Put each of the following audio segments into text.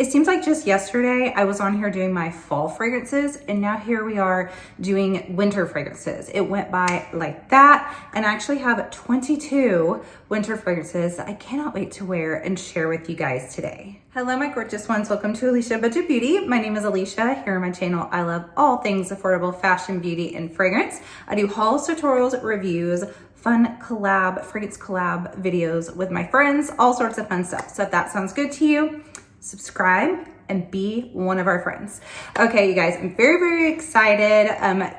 It seems like just yesterday I was on here doing my fall fragrances, and now here we are doing winter fragrances. It went by like that, and I actually have 22 winter fragrances that I cannot wait to wear and share with you guys today. Hello, my gorgeous ones. Welcome to Aleisha Budget Beauty. My name is Aleisha. Here on my channel, I love all things affordable fashion, beauty, and fragrance. I do hauls, tutorials, reviews, fun collab, fragrance collab videos with my friends, all sorts of fun stuff. So if that sounds good to you, subscribe and be one of our friends. Okay, you guys, I'm very, very excited.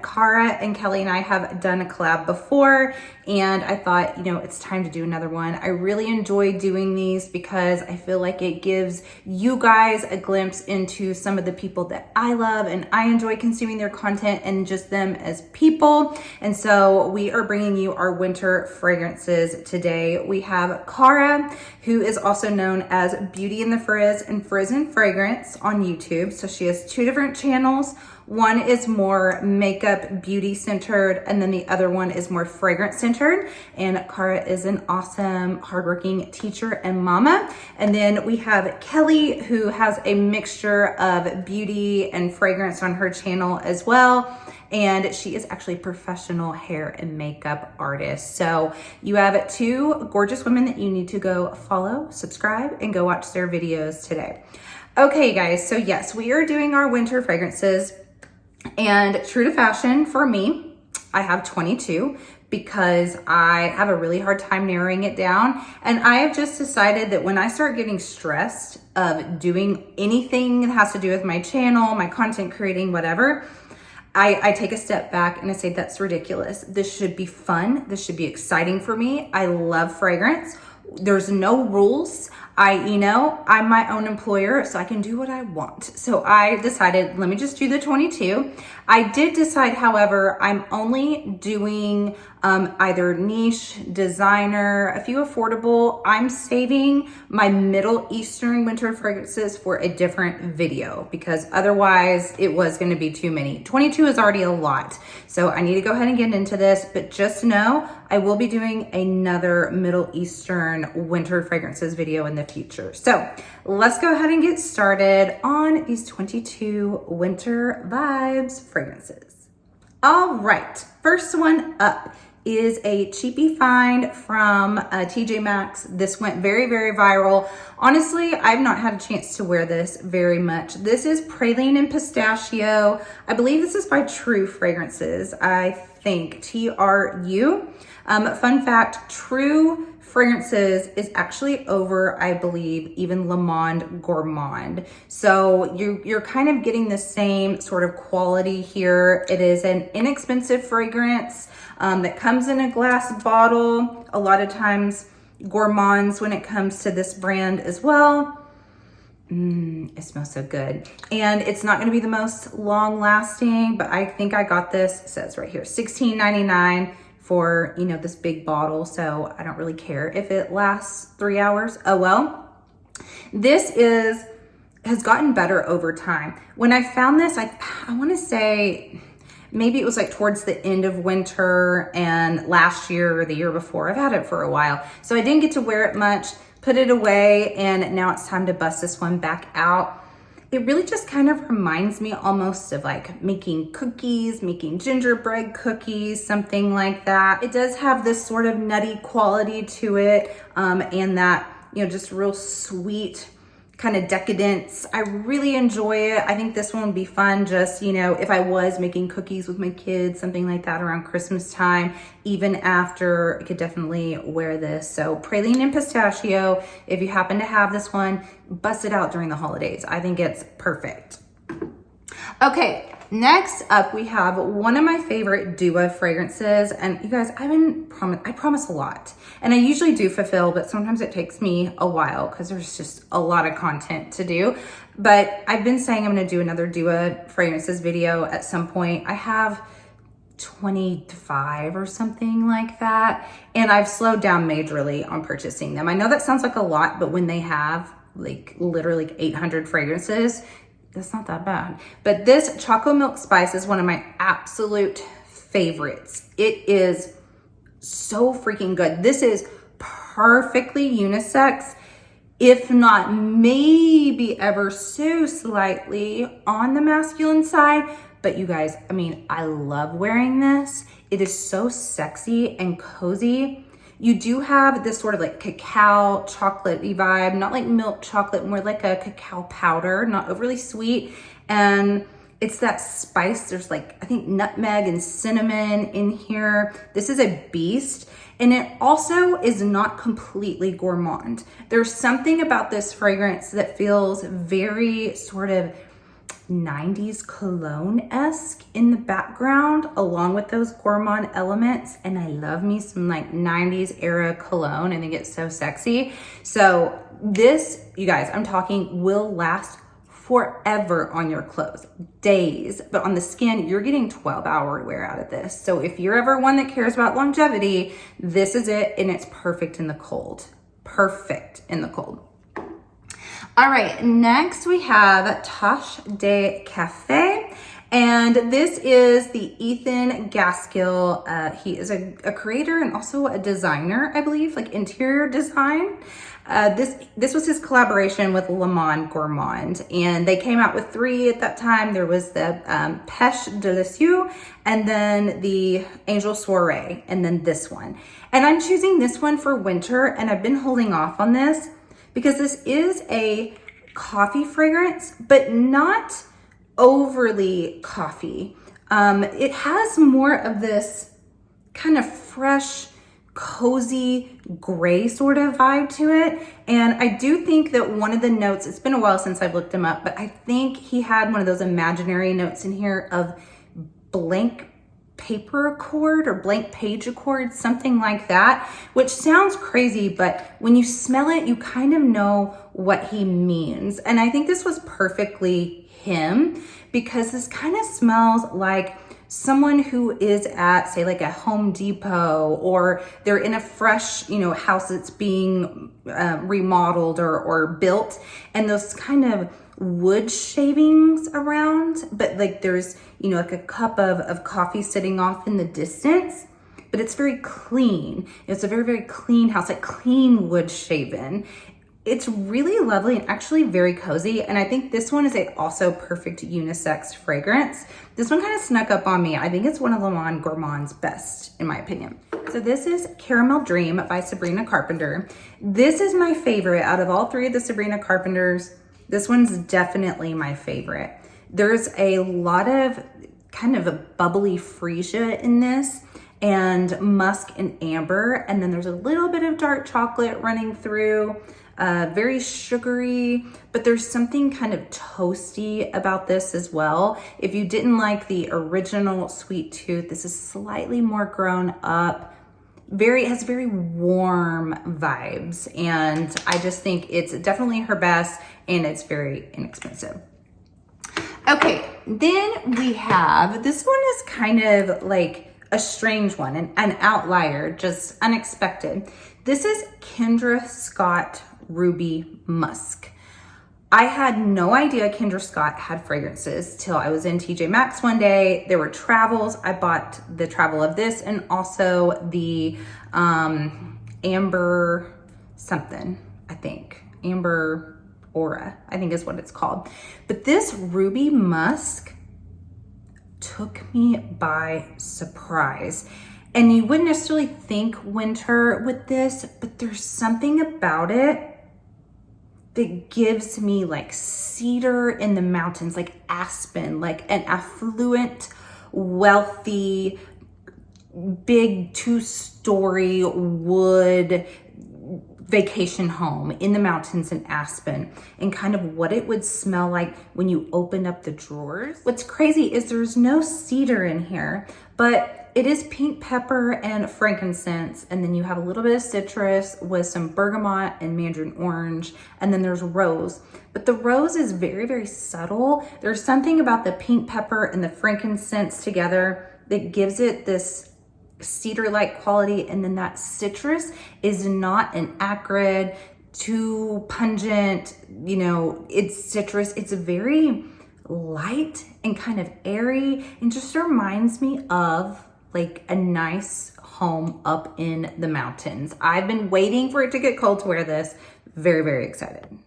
Cara and Kelly and I have done a collab before, and I thought, you know, it's time to do another one. I really enjoy doing these because I feel like it gives you guys a glimpse into some of the people that I love, and I enjoy consuming their content and just them as people. And so we are bringing you our winter fragrances today. We have Cara, who is also known as Beauty in the Frizz and Frizz and Fragrance on YouTube. So she has two different channels. One is more makeup beauty centered, and then the other one is more fragrance centered. And Cara is an awesome, hardworking teacher and mama. And then we have Kelly, who has a mixture of beauty and fragrance on her channel as well. And she is actually a professional hair and makeup artist. So you have two gorgeous women that you need to go follow, subscribe, and go watch their videos today. Okay, guys, so yes, we are doing our winter fragrances, and true to fashion for me, I have 22 because I have a really hard time narrowing it down. And I have just decided that when I start getting stressed of doing anything that has to do with my channel, my content creating, whatever, I take a step back and I say, that's ridiculous. This should be fun. This should be exciting for me. I love fragrance. There's no rules. I'm my own employer, so I can do what I want. So I decided, let me just do the 22. I did decide, however, I'm only doing either niche, designer, a few affordable. I'm saving my Middle Eastern winter fragrances for a different video because otherwise it was going to be too many. 22 is already a lot. So I need to go ahead and get into this, but just know I will be doing another Middle Eastern winter fragrances video in the future. So let's go ahead and get started on these 22 winter vibes fragrances. All right, first one up is a cheapie find from TJ Maxx. This went very, very viral. Honestly, I've not had a chance to wear this very much. This is Praline and Pistachio. I believe this is by True Fragrances. I think TRU. Fun fact, True Fragrances is actually over, I believe, even Le Monde Gourmand. So you're kind of getting the same sort of quality here. It is an inexpensive fragrance that comes in a glass bottle. A lot of times gourmands when it comes to this brand as well. It smells so good. And it's not gonna be the most long lasting, but I think I got this, it says right here, $16.99 for, you know, this big bottle. So I don't really care if it lasts 3 hours. Oh well. This has gotten better over time. When I found this, I wanna say, maybe it was like towards the end of winter and last year or the year before. I've had it for a while. So I didn't get to wear it much, put it away, and now it's time to bust this one back out. It really just kind of reminds me almost of like making cookies, making gingerbread cookies, something like that. It does have this sort of nutty quality to it, and that, you know, just real sweet kind of decadence. I really enjoy it. I think this one would be fun just, you know, if I was making cookies with my kids, something like that around Christmas time. Even after, I could definitely wear this. So Praline and Pistachio, if you happen to have this one, bust it out during the holidays. I think it's perfect. Okay, next up we have one of my favorite Dua fragrances. And you guys, I promise a lot. And I usually do fulfill, but sometimes it takes me a while because there's just a lot of content to do. But I've been saying I'm gonna do another Dua fragrances video at some point. I have 25 or something like that. And I've slowed down majorly on purchasing them. I know that sounds like a lot, but when they have like literally like 800 fragrances, that's not that bad. But this Choco Milk Spice is one of my absolute favorites. It is so freaking good. This is perfectly unisex. if not maybe ever so slightly on the masculine side. But you guys, I mean, I love wearing this. It is so sexy and cozy. You do have this sort of like cacao chocolatey vibe, not like milk chocolate, more like a cacao powder, not overly sweet. And it's that spice. There's like, I think nutmeg and cinnamon in here. This is a beast. And it also is not completely gourmand. There's something about this fragrance that feels very sort of 90s cologne-esque in the background, along with those gourmand elements. And I love me some like 90s era cologne. I think it's so sexy. So this, you guys, I'm talking will last forever on your clothes, days, but on the skin, you're getting 12-hour wear out of this. So if you're ever one that cares about longevity, this is it, and it's perfect in the cold. Perfect in the cold. All right, next we have Tache de Café, and this is the Ethan Gaskill. He is a creator and also a designer, I believe, like interior design. This was his collaboration with Le Monde Gourmand, and they came out with 3 at that time. There was the Pêche Delicieux, and then the Angel Soirée, and then this one. And I'm choosing this one for winter, and I've been holding off on this because this is a coffee fragrance, but not overly coffee. It has more of this kind of fresh, cozy gray sort of vibe to it. And I do think that one of the notes, it's been a while since I've looked him up, but I think he had one of those imaginary notes in here of blank paper accord or blank page accord, something like that, which sounds crazy, but when you smell it, you kind of know what he means. And I think this was perfectly him, because this kind of smells like someone who is at, say, like a Home Depot, or they're in a fresh, house that's being remodeled or built, and those kind of wood shavings around, but like there's, like a cup of coffee sitting off in the distance, but it's very clean. It's a very, very clean house, like clean wood shaven. It's really lovely and actually very cozy. And I think this one is a also perfect unisex fragrance. This one kind of snuck up on me. I think it's one of Le Monde Gourmand's best, in my opinion. So this is Caramel Dream by Sabrina Carpenter. This is my favorite out of all 3 of the Sabrina Carpenters. This one's definitely my favorite. There's a lot of kind of a bubbly freesia in this, and musk and amber, and then there's a little bit of dark chocolate running through. Very sugary, but there's something kind of toasty about this as well. If you didn't like the original Sweet Tooth, this is slightly more grown up. Has very warm vibes, and I just think it's definitely her best, and it's very inexpensive. Okay, then we have, this one is kind of like a strange one, an outlier, just unexpected. This is Kendra Scott Ruby Musk. I had no idea Kendra Scott had fragrances till I was in TJ Maxx one day. There were travels. I bought the travel of this and also the Amber something, I think. Amber Aura, I think is what it's called. But this Ruby Musk took me by surprise. And you wouldn't necessarily think winter with this, but there's something about it that gives me like cedar in the mountains, like aspen, like an affluent, wealthy, big 2-story wood vacation home in the mountains in Aspen, and kind of what it would smell like when you open up the drawers. What's crazy is there's no cedar in here, but it is pink pepper and frankincense, and then you have a little bit of citrus with some bergamot and mandarin orange, and then there's rose. But the rose is very, very subtle. There's something about the pink pepper and the frankincense together that gives it this cedar-like quality, and then that citrus is not an acrid, too pungent, it's citrus. It's very light and kind of airy, and just reminds me of like a nice home up in the mountains. I've been waiting for it to get cold to wear this. Very, very excited.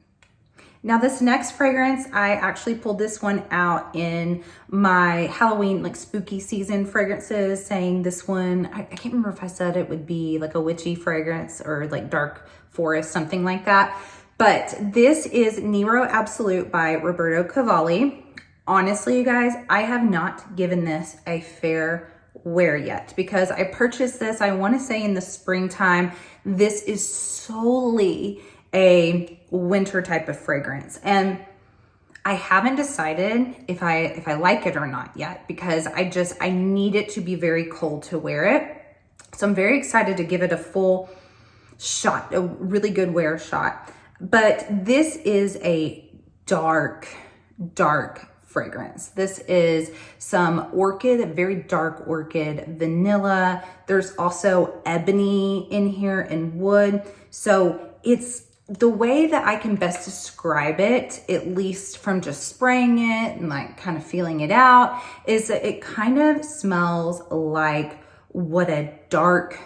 Now this next fragrance, I actually pulled this one out in my Halloween, like spooky season fragrances, saying this one, I can't remember if I said it would be like a witchy fragrance or like dark forest, something like that. But this is Nero Absolute by Roberto Cavalli. Honestly, you guys, I have not given this a fair wear yet because I purchased this, I want to say in the springtime. This is solely a winter type of fragrance, and I haven't decided if I like it or not yet because I need it to be very cold to wear it. So I'm very excited to give it a full shot, a really good wear shot. But this is a dark fragrance. This is some orchid, very dark orchid, vanilla. There's also ebony in here and wood. So it's the way that I can best describe it, at least from just spraying it and like kind of feeling it out, is that it kind of smells like what a dark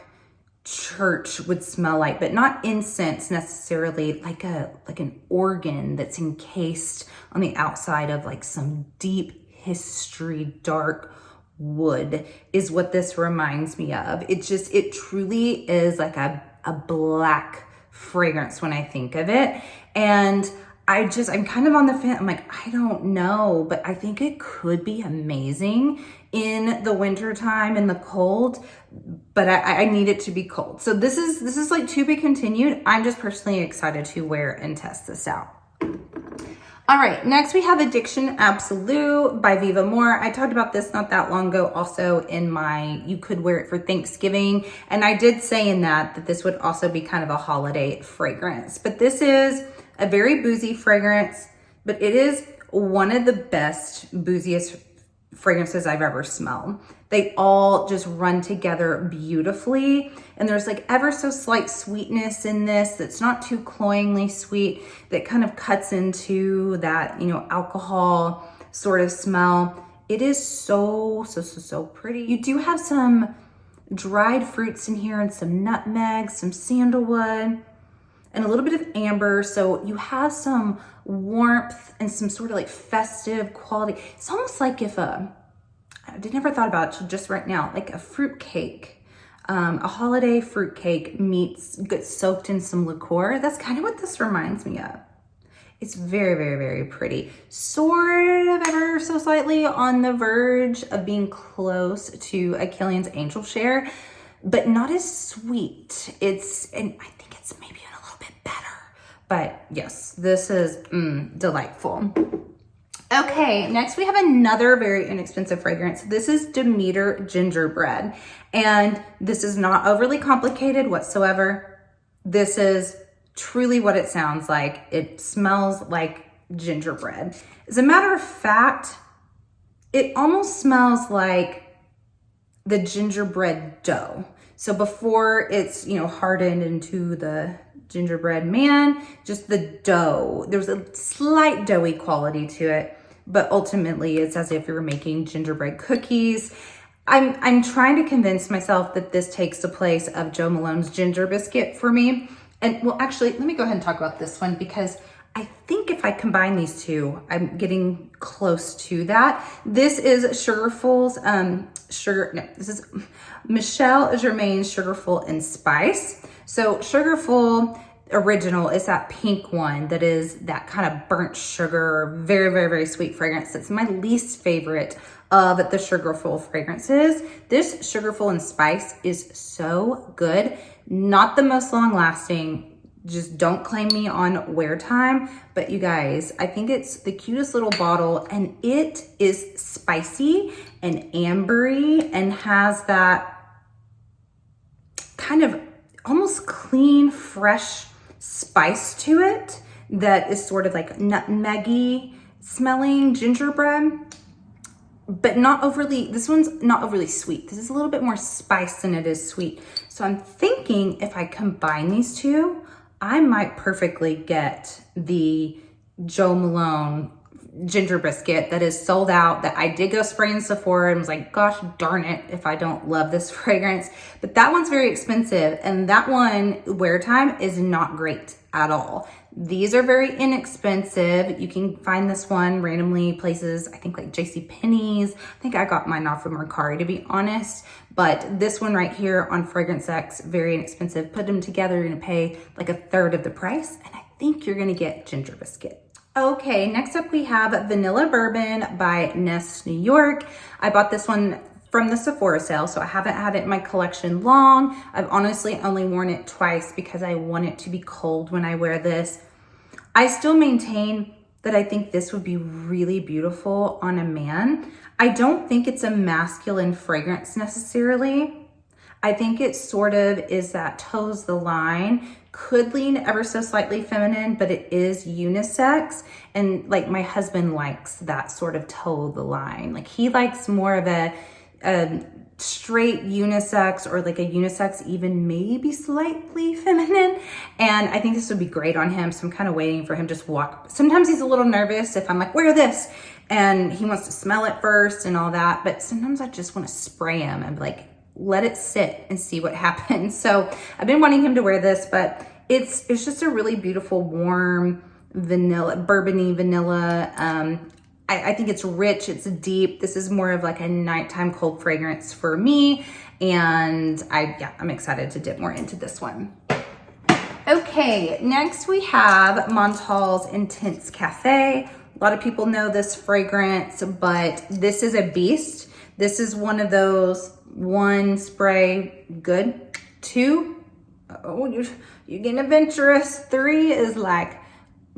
church would smell like, but not incense necessarily, like an organ that's encased on the outside of like some deep history, dark wood is what this reminds me of. It truly is like a black fragrance when I think of it. And I'm kind of on the fence. I'm like, I don't know, but I think it could be amazing in the winter time in the cold, but I need it to be cold. So this is like to be continued. I'm just personally excited to wear and test this out. All right, next we have Addiction Absolute by Viva More. I talked about this not that long ago also in my You Could Wear It for Thanksgiving. And I did say in that this would also be kind of a holiday fragrance. But this is a very boozy fragrance, but it is one of the best, booziest fragrances I've ever smelled. They all just run together beautifully. And there's like ever so slight sweetness in this that's not too cloyingly sweet, that kind of cuts into that, alcohol sort of smell. It is so pretty. You do have some dried fruits in here and some nutmeg, some sandalwood, and a little bit of amber. So you have some warmth and some sort of like festive quality. It's almost like if I never thought about it till just right now, like a fruit cake, a holiday fruit cake gets soaked in some liqueur. That's kind of what this reminds me of. It's very pretty. Sort of ever so slightly on the verge of being close to a Killian's Angel Share, but not as sweet. And I think it's maybe a little bit better. But yes, this is delightful. Okay, next we have another very inexpensive fragrance. This is Demeter Gingerbread. And this is not overly complicated whatsoever. This is truly what it sounds like. It smells like gingerbread. As a matter of fact, it almost smells like the gingerbread dough. So before it's, hardened into the gingerbread man, just the dough. There's a slight doughy quality to it, but ultimately it's as if you're making gingerbread cookies. I'm trying to convince myself that this takes the place of Joe Malone's Ginger Biscuit for me. And well, actually, let me go ahead and talk about this one because I think if I combine these two, I'm getting close to that. This is Sugarful's, this is Michelle Germain's Sugarful and Spice. So Sugarful Original is that pink one that is that kind of burnt sugar, very sweet fragrance. That's my least favorite of the Sugarful fragrances. This Sugarful and Spice is so good. Not the most long lasting. Just don't claim me on wear time. But you guys, I think it's the cutest little bottle, and it is spicy and ambery and has that kind of almost clean, fresh spice to it that is sort of like nutmeggy smelling gingerbread, but not overly, this one's not overly sweet. This is a little bit more spice than it is sweet. So I'm thinking if I combine these two, I might perfectly get the Joe Malone ginger biscuit that is sold out, that I did go spray in Sephora and was like, gosh darn it if I don't love this fragrance. But that one's very expensive, and that one wear time is not great at all. These are very inexpensive. You can find this one randomly places, I think like JCPenney's. I think I got mine off of Mercari, to be honest. But this one right here on Fragrance X, very inexpensive. Put them together, you're gonna pay like a third of the price, and I think you're gonna get ginger biscuit. Okay, next up we have Vanilla Bourbon by Nest New York. I bought this one from the Sephora sale, so I haven't had it in my collection long. I've honestly only worn it twice because I want it to be cold when I wear this. I still maintain that I think this would be really beautiful on a man. I don't think it's a masculine fragrance necessarily. I think it sort of is that toes the line, could lean ever so slightly feminine, but it is unisex. And like my husband likes that sort of toe the line. Like he likes more of a straight unisex, or like a unisex even maybe slightly feminine. And I think this would be great on him. So I'm kind of waiting for him to just walk. Sometimes he's a little nervous if I'm like, wear this. And he wants to smell it first and all that. But sometimes I just want to spray him and be like, let it sit and see what happens. So I've been wanting him to wear this, but it's just a really beautiful, warm vanilla, bourbony vanilla. I think it's rich, it's deep. This is more of like a nighttime cold fragrance for me. And I'm excited to dip more into this one. Okay, next we have Montal's Intense Cafe. A lot of people know this fragrance, but this is a beast. This is one of those one spray, good. Two, oh, you're getting adventurous. Three is like,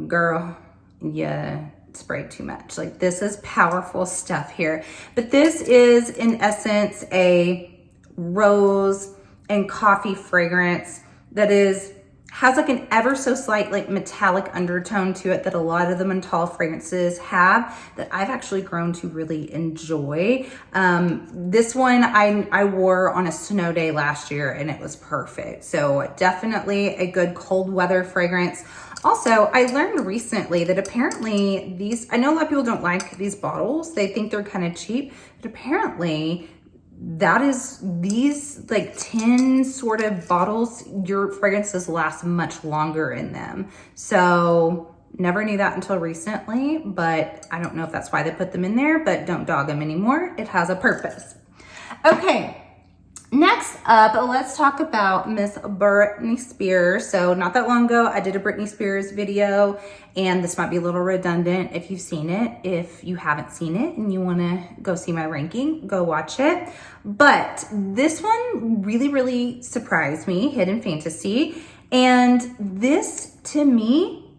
girl, yeah, sprayed too much. Like this is powerful stuff here. But this is in essence a rose and coffee fragrance that has like an ever so slight like metallic undertone to it that a lot of the Montal fragrances have, that I've actually grown to really enjoy. This one I wore on a snow day last year and it was perfect. So definitely a good cold weather fragrance. Also, I learned recently that apparently I know a lot of people don't like these bottles. They think they're kind of cheap, but apparently these like 10 sort of bottles, your fragrances last much longer in them. So never knew that until recently, but I don't know if that's why they put them in there, but don't dog them anymore. It has a purpose. Okay. Next up, let's talk about Miss Britney Spears. So not that long ago, I did a Britney Spears video, and this might be a little redundant if you've seen it. If you haven't seen it and you wanna go see my ranking, go watch it. But this one really, really surprised me, Hidden Fantasy. And this to me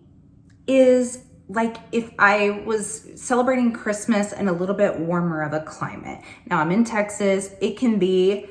is like if I was celebrating Christmas in a little bit warmer of a climate. Now I'm in Texas, it can be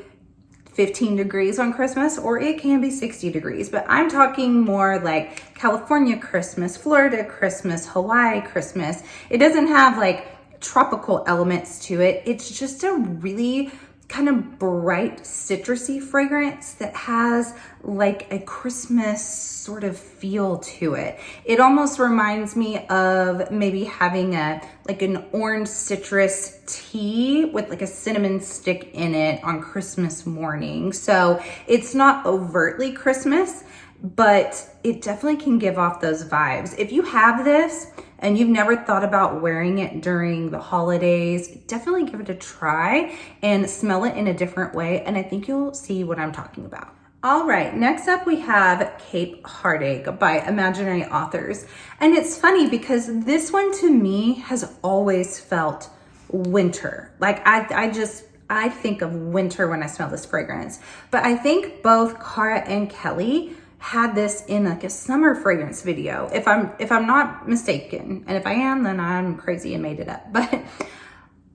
15 degrees on Christmas, or it can be 60 degrees, but I'm talking more like California Christmas, Florida Christmas, Hawaii Christmas. It doesn't have like tropical elements to it. It's just a really kind of bright citrusy fragrance that has like a Christmas sort of feel to it. It almost reminds me of maybe having like an orange citrus tea with like a cinnamon stick in it on Christmas morning. So it's not overtly Christmas, but it definitely can give off those vibes. If you have this and you've never thought about wearing it during the holidays, definitely give it a try and smell it in a different way. And I think you'll see what I'm talking about. All right, next up we have Cape Heartache by Imaginary Authors. And it's funny because this one to me has always felt winter. Like I think of winter when I smell this fragrance. But I think both Cara and Kelly had this in like a summer fragrance video, if I'm not mistaken. And if I am, then I'm crazy and made it up. But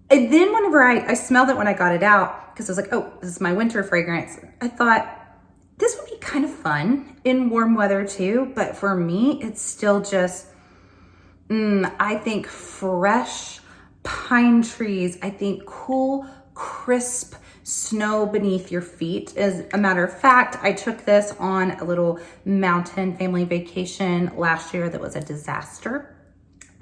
and then whenever I smelled it when I got it out, because I was like, oh, this is my winter fragrance, I thought this would be kind of fun in warm weather too. But for me, it's still just, I think fresh pine trees. I think cool, crisp snow beneath your feet. As a matter of fact, I took this on a little mountain family vacation last year that was a disaster.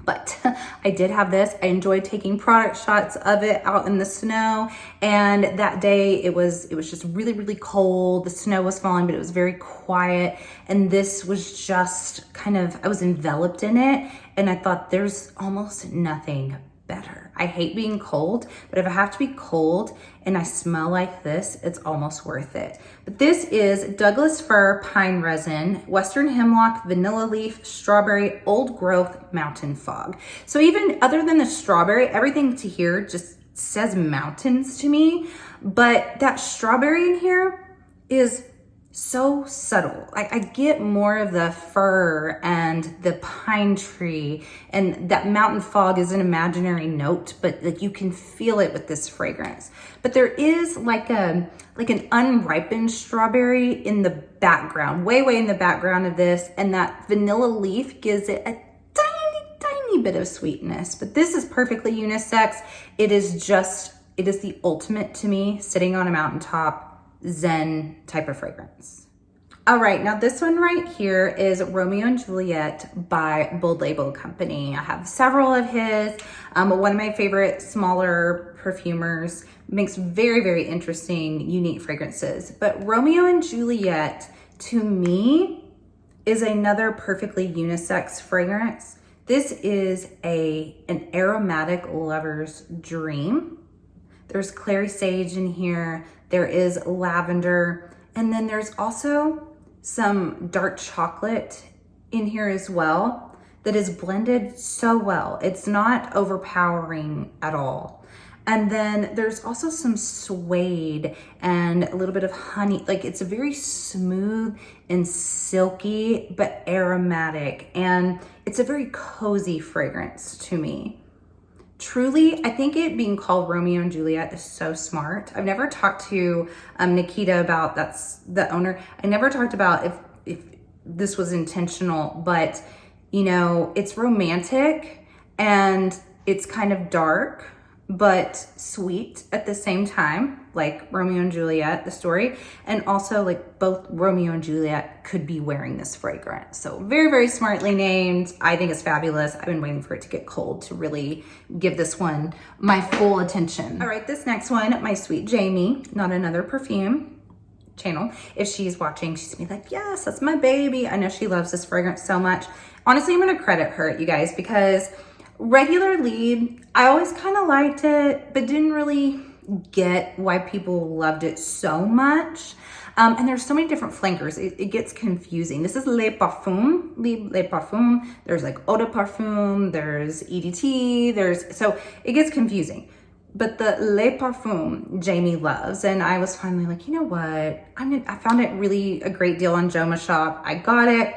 But I did have this. I enjoyed taking product shots of it out in the snow. And that day it was just really, really cold. The snow was falling, but it was very quiet. And this was just kind of, I was enveloped in it. And I thought there's almost nothing better. I hate being cold, but if I have to be cold and I smell like this, it's almost worth it. But this is Douglas Fir Pine Resin, Western Hemlock, Vanilla Leaf, Strawberry, Old Growth, Mountain Fog. So even other than the strawberry, everything to here just says mountains to me, but that strawberry in here is so subtle. I get more of the fir and the pine tree, and that mountain fog is an imaginary note, but like you can feel it with this fragrance. But there is like an unripened strawberry in the background, way in the background of this, and that vanilla leaf gives it a tiny bit of sweetness. But this is perfectly unisex. It is the ultimate to me, sitting on a mountaintop, Zen type of fragrance. All right, now this one right here is Romeo and Juliet by Bold Label Company. I have several of his. One of my favorite smaller perfumers, makes very interesting, unique fragrances. But Romeo and Juliet, to me, is another perfectly unisex fragrance. This is an aromatic lover's dream. There's clary sage in here. There is lavender. And then there's also some dark chocolate in here as well that is blended so well. It's not overpowering at all. And then there's also some suede and a little bit of honey. Like, it's a very smooth and silky, but aromatic. And it's a very cozy fragrance to me. Truly, I think it being called Romeo and Juliet is so smart. I've never talked to Nikita about, that's the owner. I never talked about if this was intentional, but you know, it's romantic and it's kind of dark, but sweet at the same time, like Romeo and Juliet, the story. And also like both Romeo and Juliet could be wearing this fragrance. So very smartly named. I think it's fabulous. I've been waiting for it to get cold to really give this one my full attention. All right, this next one, my sweet Jamie, Not Another Perfume channel. If she's watching, she's gonna be like, yes, that's my baby. I know she loves this fragrance so much. Honestly, I'm gonna credit her, you guys, because regularly, I always kind of liked it, but didn't really get why people loved it so much. And there's so many different flankers. It gets confusing. This is Les Parfums. There's like Eau de Parfum, there's EDT, so it gets confusing. But the Les Parfums Jamie loves, and I was finally like, you know what? I found it really a great deal on Joma shop. I got it.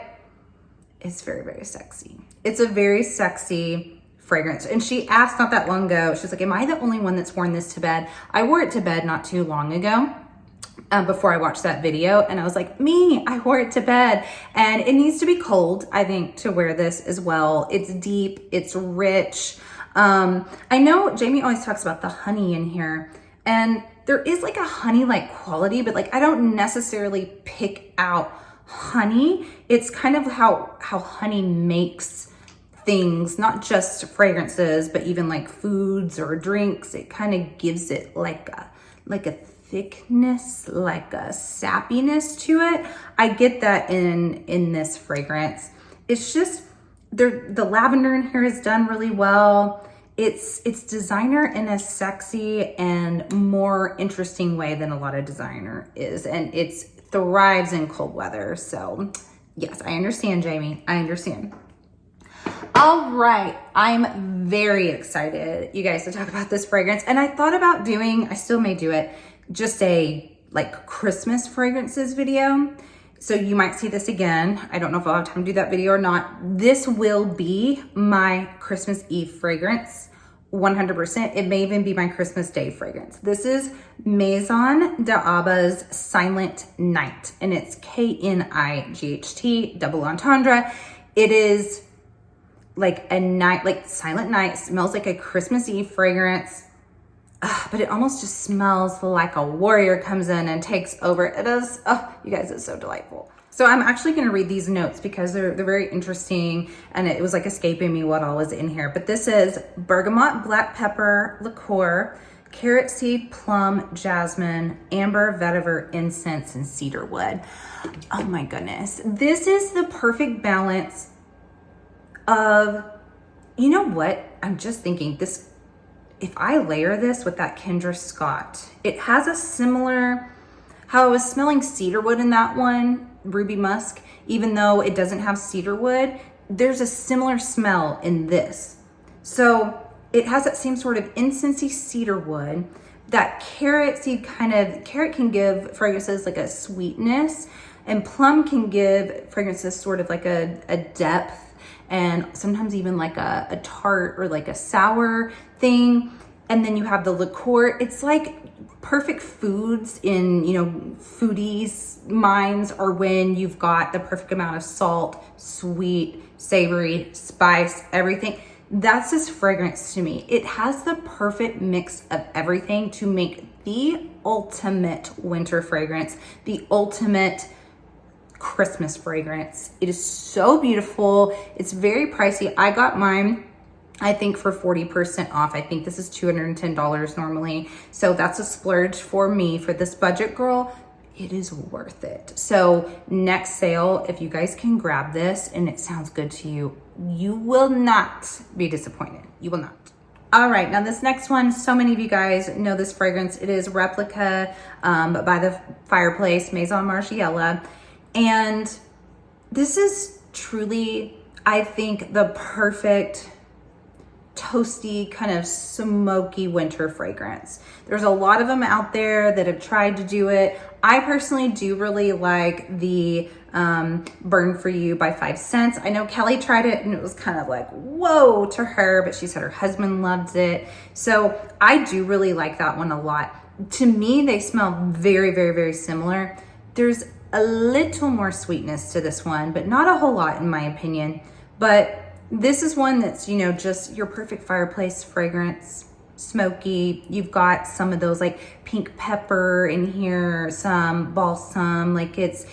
It's very sexy. It's a very sexy fragrance. And she asked not that long ago, she's like, am I the only one that's worn this to bed? I wore it to bed not too long ago, before I watched that video. And I was like, I wore it to bed. And it needs to be cold, I think, to wear this as well. It's deep, it's rich. I know Jamie always talks about the honey in here, and there is like a honey-like quality, but like I don't necessarily pick out honey. It's kind of how honey makes things, not just fragrances, but even like foods or drinks. It kind of gives it like a thickness, like a sappiness to it. I get that in this fragrance. It's just the lavender in here is done really well. It's designer in a sexy and more interesting way than a lot of designer is, and it thrives in cold weather. So yes, I understand, Jamie. I understand. All right, I'm very excited, you guys, to talk about this fragrance. And I thought about doing, I still may do it, just a like Christmas fragrances video. So you might see this again. I don't know if I'll have time to do that video or not. This will be my Christmas Eve fragrance, 100%. It may even be my Christmas Day fragrance. This is Maison d'Aba's Silent Night, and it's K-N-I-G-H-T, double entendre. It is like a night, like Silent Night, smells like a Christmas Eve fragrance, but it almost just smells like a warrior comes in and takes over. It is, oh, you guys, it's so delightful. So I'm actually going to read these notes because they're very interesting, and it was like escaping me what all was in here. But this is bergamot, black pepper, liqueur, carrot seed, plum, jasmine, amber, vetiver, incense, and cedarwood. Oh my goodness. This is the perfect balance of, you know what? I'm just thinking this, if I layer this with that Kendra Scott, it has a similar, how I was smelling cedarwood in that one, Ruby Musk, even though it doesn't have cedarwood, there's a similar smell in this. So it has that same sort of incensey cedarwood, that carrot seed kind of, carrot can give fragrances like a sweetness, and plum can give fragrances sort of like a depth, and sometimes even like a tart or like a sour thing. And then you have the liqueur. It's like perfect foods in, you know, foodies' minds, or when you've got the perfect amount of salt, sweet, savory, spice, everything. That's this fragrance to me. It has the perfect mix of everything to make the ultimate winter fragrance, the ultimate Christmas fragrance. It is so beautiful. It's very pricey. I got mine, I think, for 40% off. I think this is $210 normally. So that's a splurge for me. For this budget girl, it is worth it. So next sale, if you guys can grab this and it sounds good to you, you will not be disappointed. You will not. All right, now this next one, so many of you guys know this fragrance. It is Replica by the Fireplace, Maison Margiela. And this is truly, I think, the perfect toasty, kind of smoky winter fragrance. There's a lot of them out there that have tried to do it. I personally do really like the Burn For You by 5 Cents. I know Kelly tried it and it was kind of like, whoa to her, but she said her husband loved it. So I do really like that one a lot. To me, they smell very, very, very similar. There's a little more sweetness to this one, but not a whole lot in my opinion. But this is one that's, you know, just your perfect fireplace fragrance, smoky. You've got some of those like pink pepper in here, some balsam, like it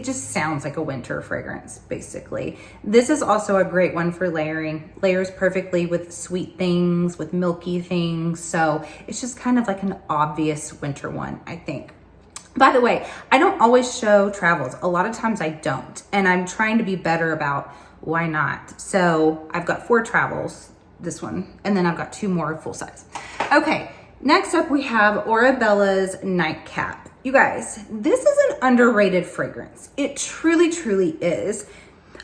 just sounds like a winter fragrance, basically. This is also a great one for layering. Layers perfectly with sweet things, with milky things. So it's just kind of like an obvious winter one, I think. By the way, I don't always show travels. A lot of times I don't, and I'm trying to be better about why not. So I've got 4 travels, this one, and then I've got 2 more full size. Okay, next up we have Orabella's Nightcap. You guys, this is an underrated fragrance. It truly, truly is.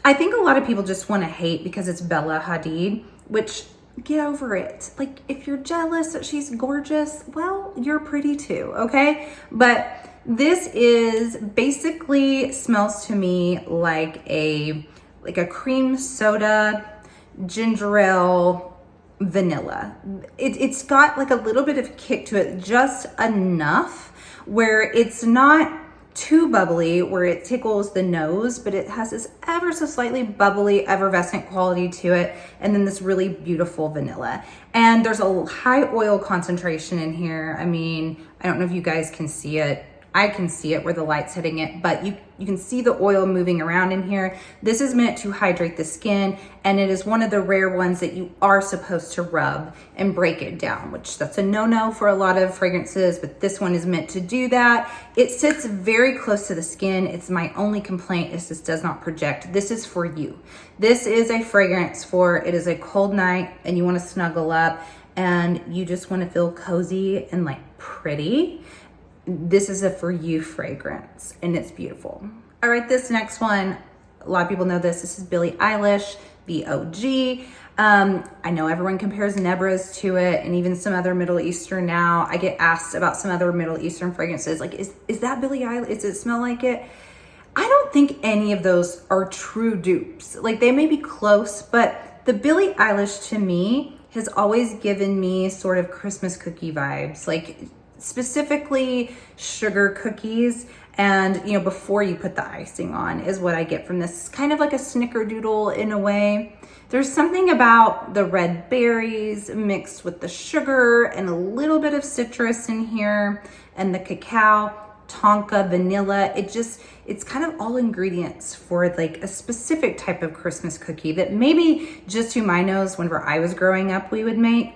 I think a lot of people just want to hate because it's Bella Hadid, which, get over it. Like, if you're jealous that she's gorgeous, well, you're pretty too, okay? But this is basically, smells to me like a cream soda, ginger ale, vanilla. It's got like a little bit of kick to it, just enough where it's not too bubbly, where it tickles the nose, but it has this ever so slightly bubbly, effervescent quality to it, and then this really beautiful vanilla. And there's a high oil concentration in here. I mean, I don't know if you guys can see it. I can see it where the light's hitting it, but you can see the oil moving around in here. This is meant to hydrate the skin, and it is one of the rare ones that you are supposed to rub and break it down, which that's a no-no for a lot of fragrances, but this one is meant to do that. It sits very close to the skin. It's my only complaint is this does not project. This is for you. This is a fragrance for, it is a cold night and you want to snuggle up and you just want to feel cozy and like pretty. This is a for you fragrance and it's beautiful. All right, this next one, a lot of people know this. This is Billie Eilish, the OG. I know everyone compares Nebras to it and even some other Middle Eastern now. I get asked about some other Middle Eastern fragrances. Like, is that Billie Eilish? Does it smell like it? I don't think any of those are true dupes. Like, they may be close, but the Billie Eilish to me has always given me sort of Christmas cookie vibes. Like, specifically sugar cookies, and you know, before you put the icing on is what I get from this. It's kind of like a snickerdoodle in a way. There's something about the red berries mixed with the sugar and a little bit of citrus in here and the cacao. tonka, vanilla. It's kind of all ingredients for like a specific type of Christmas cookie that maybe just to my nose, whenever I was growing up, we would make.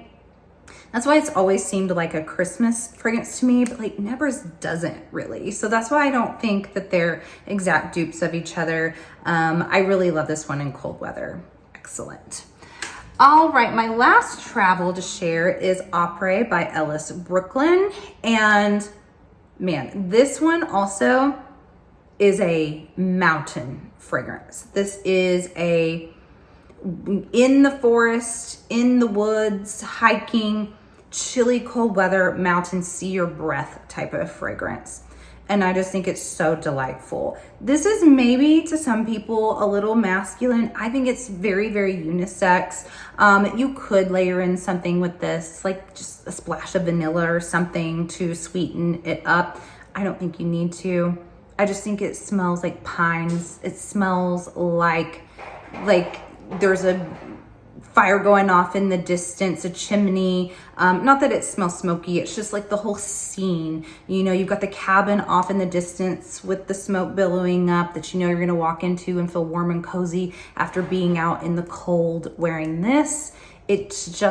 That's why it's always seemed like a Christmas fragrance to me, but like Never's doesn't really. So that's why I don't think that they're exact dupes of each other. I really love this one in cold weather. Excellent. All right, my last travel to share is Opera by Ellis Brooklyn. And man, this one also is a mountain fragrance. This is a in the forest, in the woods, hiking, chilly, cold weather, mountain, see your breath type of fragrance. And I just think it's so delightful. This is maybe to some people a little masculine. I think it's very, very unisex. You could layer in something with this, like just a splash of vanilla or something to sweeten it up. I don't think you need to. I just think it smells like pines. It smells like there's a fire going off in the distance, a chimney. Not that it smells smoky, it's just like the whole scene. You know, you've got the cabin off in the distance with the smoke billowing up that you know you're gonna walk into and feel warm and cozy after being out in the cold wearing this. It's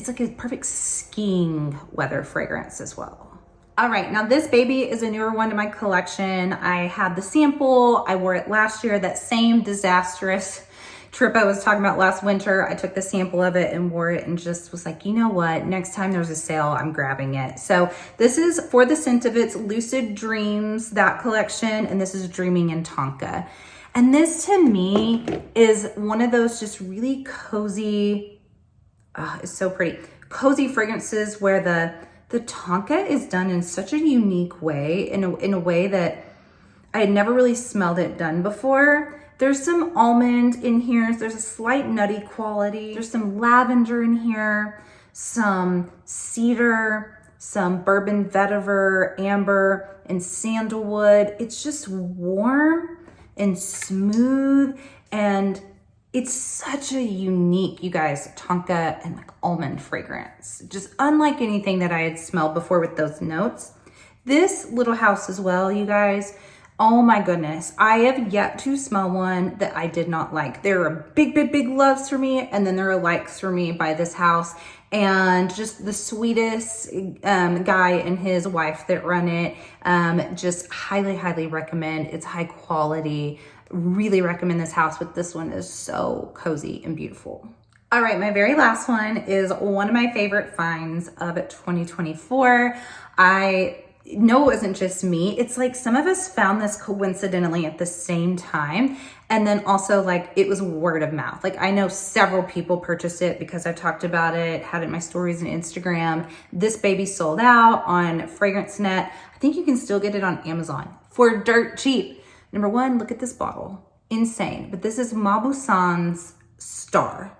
like a perfect skiing weather fragrance as well. All right, now this baby is a newer one to my collection. I had the sample, I wore it last year, that same disastrous trip I was talking about last winter. I took the sample of it and wore it and just was like, you know what, next time there's a sale, I'm grabbing it. So this is For the Scent of It's Lucid Dreams, that collection, and this is Dreaming in Tonka. And this to me is one of those just really cozy, it's so pretty, cozy fragrances where the tonka is done in such a unique way, in a way that I had never really smelled it done before. There's some almond in here. There's a slight nutty quality. There's some lavender in here, some cedar, some bourbon vetiver, amber, and sandalwood. It's just warm and smooth, and it's such a unique, you guys, tonka and like almond fragrance. Just unlike anything that I had smelled before with those notes. This little house as well, you guys. Oh my goodness, I have yet to smell one that I did not like. There are big, big, big loves for me, and then there are likes for me by this house. And just the sweetest guy and his wife that run it. Just highly, highly recommend. It's high quality. Really recommend this house, but this one is so cozy and beautiful. All right, my very last one is one of my favorite finds of 2024. No, it wasn't just me. It's like some of us found this coincidentally at the same time. And then also like it was word of mouth. Like I know several people purchased it because I talked about it, had it in my stories and Instagram. This baby sold out on FragranceNet. I think you can still get it on Amazon for dirt cheap. Number one, look at this bottle. Insane. But this is Mauboussin's Star.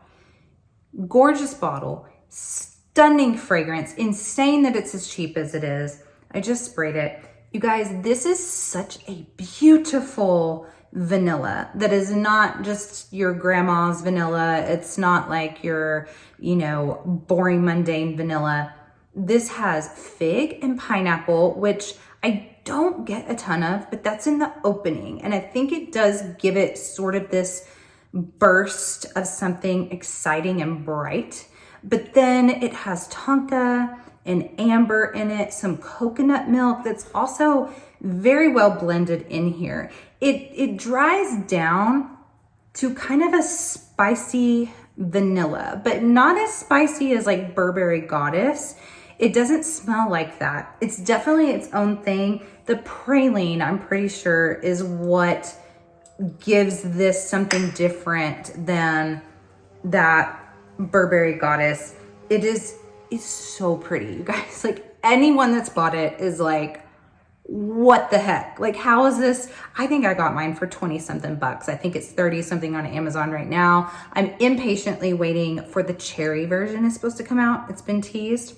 Gorgeous bottle. Stunning fragrance. Insane that it's as cheap as it is. I just sprayed it. You guys, this is such a beautiful vanilla that is not just your grandma's vanilla. It's not like your, boring, mundane vanilla. This has fig and pineapple, which I don't get a ton of, but that's in the opening. And I think it does give it sort of this burst of something exciting and bright. But then it has tonka and amber in it, some coconut milk that's also very well blended in here. It dries down to kind of a spicy vanilla, but not as spicy as like Burberry Goddess. It doesn't smell like that. It's definitely its own thing. The praline, I'm pretty sure, is what gives this something different than that Burberry Goddess. It's so pretty, you guys. Like anyone that's bought it is like, what the heck? Like, how is this? I think I got mine for 20 something bucks. I think it's 30 something on Amazon right now. I'm impatiently waiting for the cherry version is supposed to come out. It's been teased.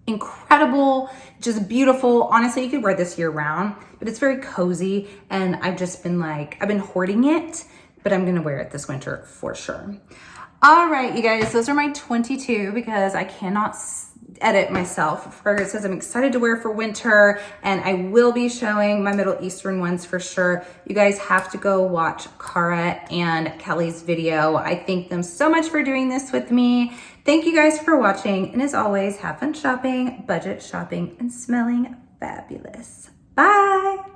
Incredible, just beautiful. Honestly, you could wear this year round, but it's very cozy. And I've just been like, I've been hoarding it, but I'm gonna wear it this winter for sure. All right, you guys, those are my 22 because I cannot edit myself fragrances I'm excited to wear for winter, and I will be showing my Middle Eastern ones for sure. You guys have to go watch Cara and Kelly's video. I thank them so much for doing this with me. Thank you guys for watching, and as always, have fun shopping, budget shopping, and smelling fabulous. Bye.